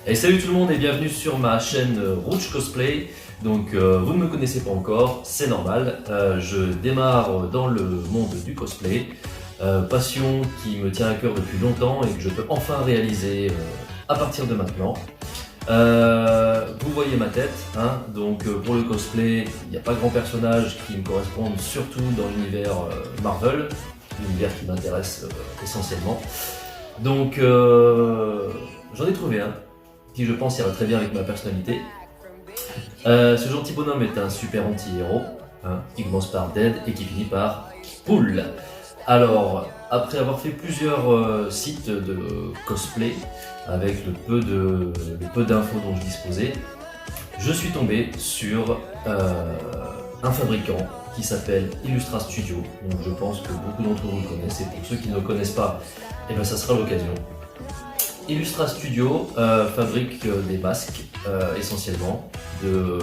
Et salut tout le monde et bienvenue sur ma chaîne Rouge Cosplay. Donc vous ne me connaissez pas encore, c'est normal. Je démarre dans le monde du cosplay. Passion qui me tient à cœur depuis longtemps et que je peux enfin réaliser à partir de maintenant. Vous voyez ma tête, hein, donc pour le cosplay, il n'y a pas grand personnage qui me correspondent, surtout dans l'univers Marvel, l'univers qui m'intéresse essentiellement. Donc j'en ai trouvé un qui je pense ira très bien avec ma personnalité. Ce gentil bonhomme est un super anti-héros, hein, qui commence par Dead et qui finit par Pool. Alors, après avoir fait plusieurs sites de cosplay, avec le peu d'infos dont je disposais, je suis tombé sur un fabricant qui s'appelle Illustra Studio. Donc je pense que beaucoup d'entre vous le connaissent, et pour ceux qui ne le connaissent pas, eh bien, ça sera l'occasion. Illustra Studio fabrique des masques essentiellement de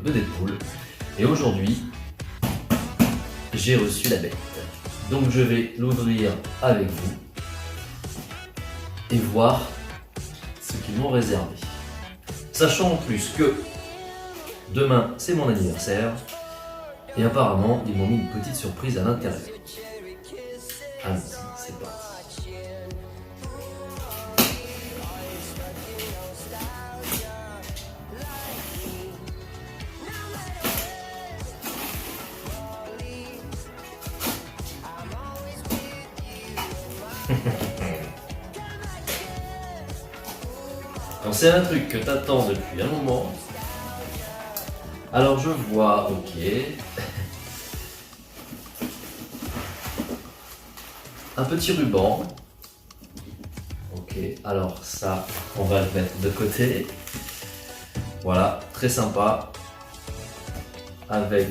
Deadpool. Et aujourd'hui, j'ai reçu la bête. Donc je vais l'ouvrir avec vous et voir ce qu'ils m'ont réservé. Sachant en plus que demain c'est mon anniversaire et apparemment ils m'ont mis une petite surprise à l'intérieur. Allez, c'est parti. Donc c'est un truc que t'attends depuis un moment. Alors je vois, ok. Un petit ruban. Ok, alors ça, on va le mettre de côté. Voilà, très sympa. Avec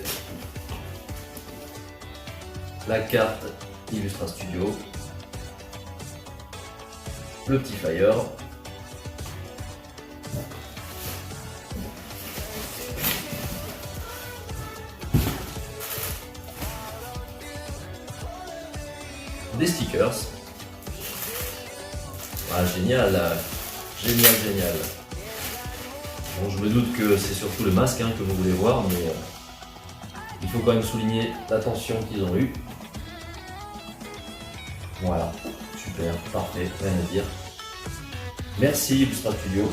la carte Illustra Studio. Le petit flyer. Des stickers. Ah, génial, génial, génial. Bon, je me doute que c'est surtout le masque, hein, que vous voulez voir, mais il faut quand même souligner l'attention qu'ils ont eue. Voilà, super, parfait, rien à dire. Merci Illustra Studio.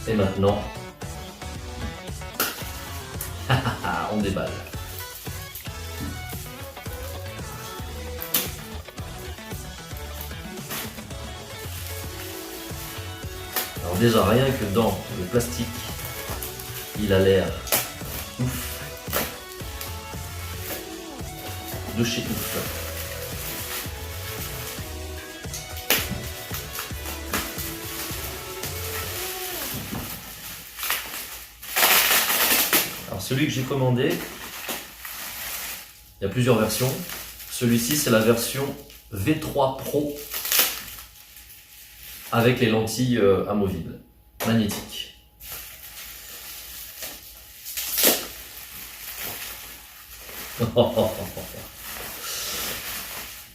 Et maintenant, on déballe. Alors déjà, rien que dans le plastique, il a l'air ouf. De chez ouf. Alors celui que j'ai commandé, il y a plusieurs versions. Celui-ci c'est la version V3 Pro avec les lentilles amovibles, magnétiques.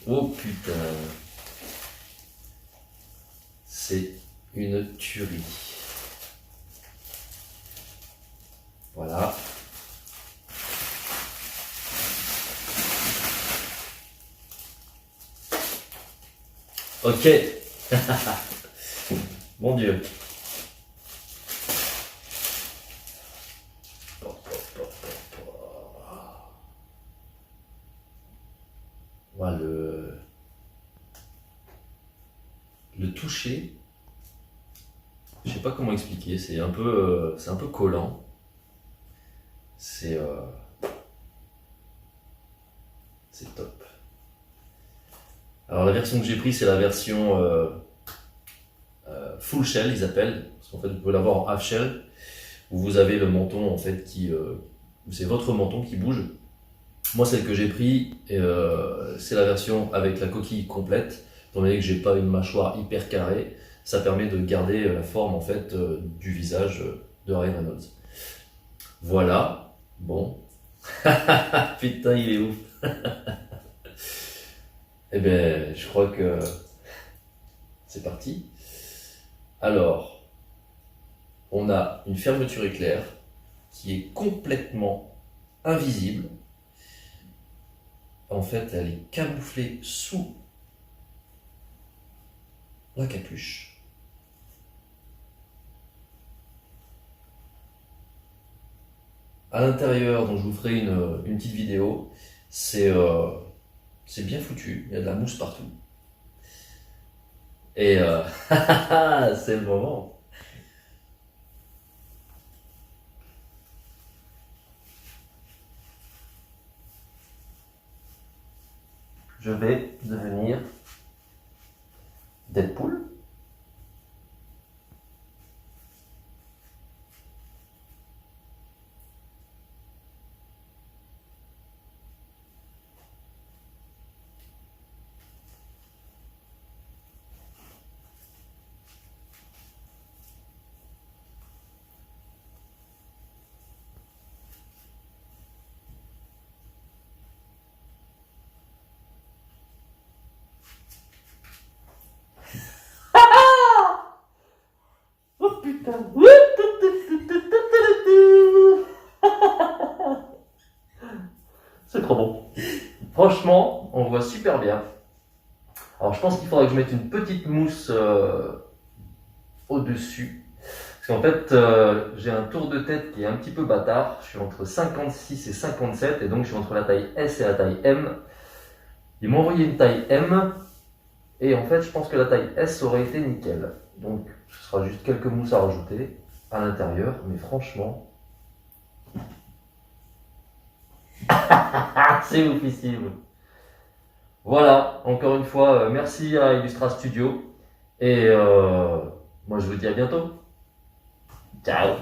Oh putain, c'est une tuerie. Voilà. Ok. Mon Dieu. Voilà le toucher. Je sais pas comment expliquer. C'est un peu collant. C'est top. Alors la version que j'ai prise, c'est la version full shell, ils appellent, parce qu'en fait vous pouvez l'avoir en half shell, où vous avez le menton en fait c'est votre menton qui bouge. Moi celle que j'ai pris, c'est la version avec la coquille complète, étant donné que j'ai pas une mâchoire hyper carrée, ça permet de garder la forme en fait du visage de Ryan Reynolds. Voilà, bon. Putain il est ouf. Eh ben je crois que c'est parti. Alors, on a une fermeture éclair qui est complètement invisible. En fait, elle est camouflée sous la capuche. À l'intérieur, donc je vous ferai une petite vidéo, c'est bien foutu, il y a de la mousse partout. Et c'est le moment. Je vais devenir Deadpool. Oh putain. C'est trop bon. Franchement, on voit super bien. Alors je pense qu'il faudrait que je mette une petite mousse au-dessus. Parce qu'en fait, j'ai un tour de tête qui est un petit peu bâtard. Je suis entre 56 et 57 et donc je suis entre la taille S et la taille M. Ils m'ont envoyé une taille M et en fait je pense que la taille S aurait été nickel. Donc ce sera juste quelques mousses à rajouter à l'intérieur, mais franchement... c'est oufissime. Voilà, encore une fois, merci à Illustra Studio et moi je vous dis à bientôt. Ciao.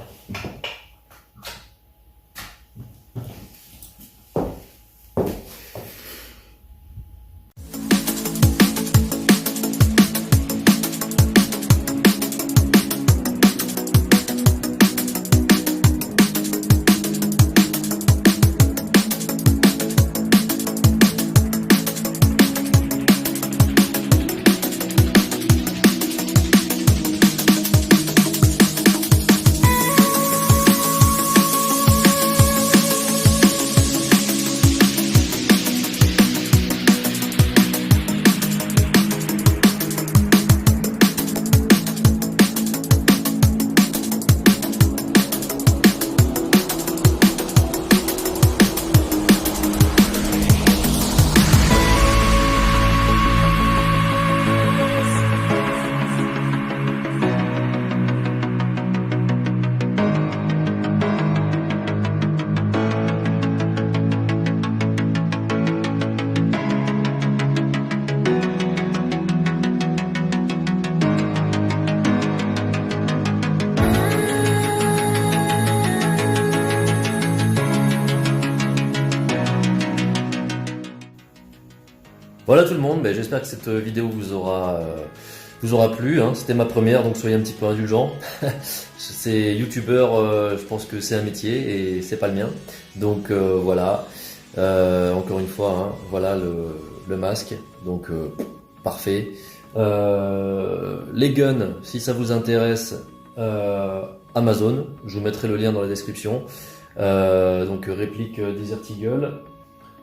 Voilà tout le monde, j'espère que cette vidéo vous aura plu, hein. C'était ma première, donc soyez un petit peu indulgents. C'est youtubeur, je pense que c'est un métier et c'est pas le mien. Donc voilà, encore une fois, hein, voilà le masque, donc parfait. Les guns, si ça vous intéresse, Amazon, je vous mettrai le lien dans la description. Donc réplique Desert Eagle,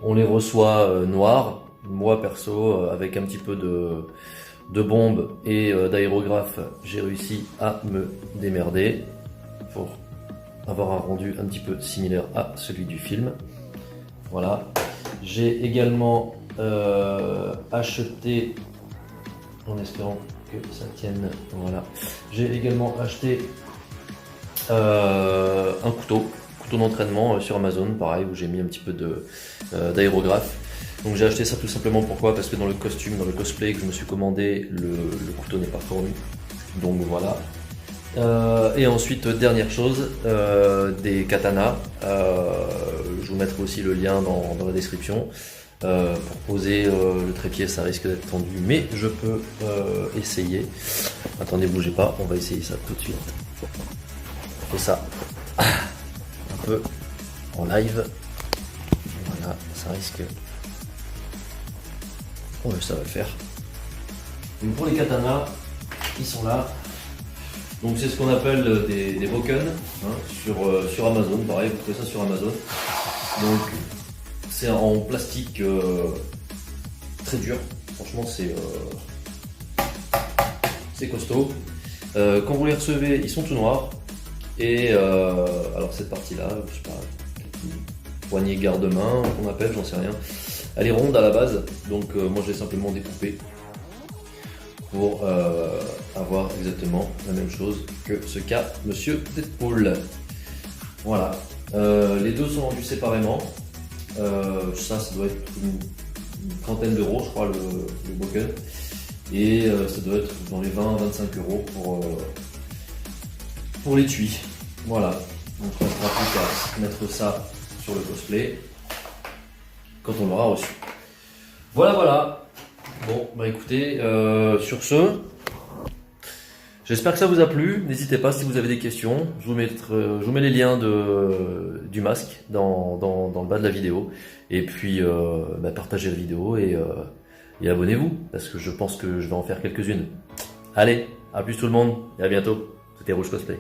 on les reçoit noirs. Moi perso, avec un petit peu de bombes et d'aérographe, j'ai réussi à me démerder pour avoir un rendu un petit peu similaire à celui du film. Voilà. J'ai également acheté, en espérant que ça tienne, voilà. J'ai également acheté un couteau d'entraînement sur Amazon, pareil, où j'ai mis un petit peu d'aérographe. Donc j'ai acheté ça tout simplement pourquoi ? Parce que dans le costume, dans le cosplay que je me suis commandé, le couteau n'est pas fourni. Donc voilà. Et ensuite, dernière chose, des katanas. Je vous mettrai aussi le lien dans la description. Pour poser le trépied, ça risque d'être tendu, mais je peux essayer. Attendez, bougez pas, on va essayer ça tout de suite. On fait ça un peu en live. Voilà, ça risque... Ouais, ça va le faire. Donc pour les katanas, ils sont là. Donc c'est ce qu'on appelle des Boken sur Amazon, pareil, vous trouvez ça sur Amazon. Donc c'est en plastique très dur, franchement c'est costaud. Quand vous les recevez, ils sont tout noirs. Et alors cette partie-là, je sais pas, poignée garde-main qu'on appelle, j'en sais rien. Elle est ronde à la base, donc moi je l'ai simplement découpée pour avoir exactement la même chose que ce qu'a Monsieur Deadpool. Voilà. Les deux sont vendus séparément. Ça doit être une trentaine d'euros, je crois, le Boken. Et ça doit être dans les 20-25 euros pour l'étui. Voilà. Donc on ne fera plus qu'à mettre ça sur le cosplay quand on l'aura reçu. Voilà. Bon, bah écoutez, sur ce, j'espère que ça vous a plu. N'hésitez pas si vous avez des questions. Je vous mets les liens du masque dans le bas de la vidéo. Et puis, partagez la vidéo et abonnez-vous, parce que je pense que je vais en faire quelques-unes. Allez, à plus tout le monde et à bientôt. C'était Rouge Cosplay.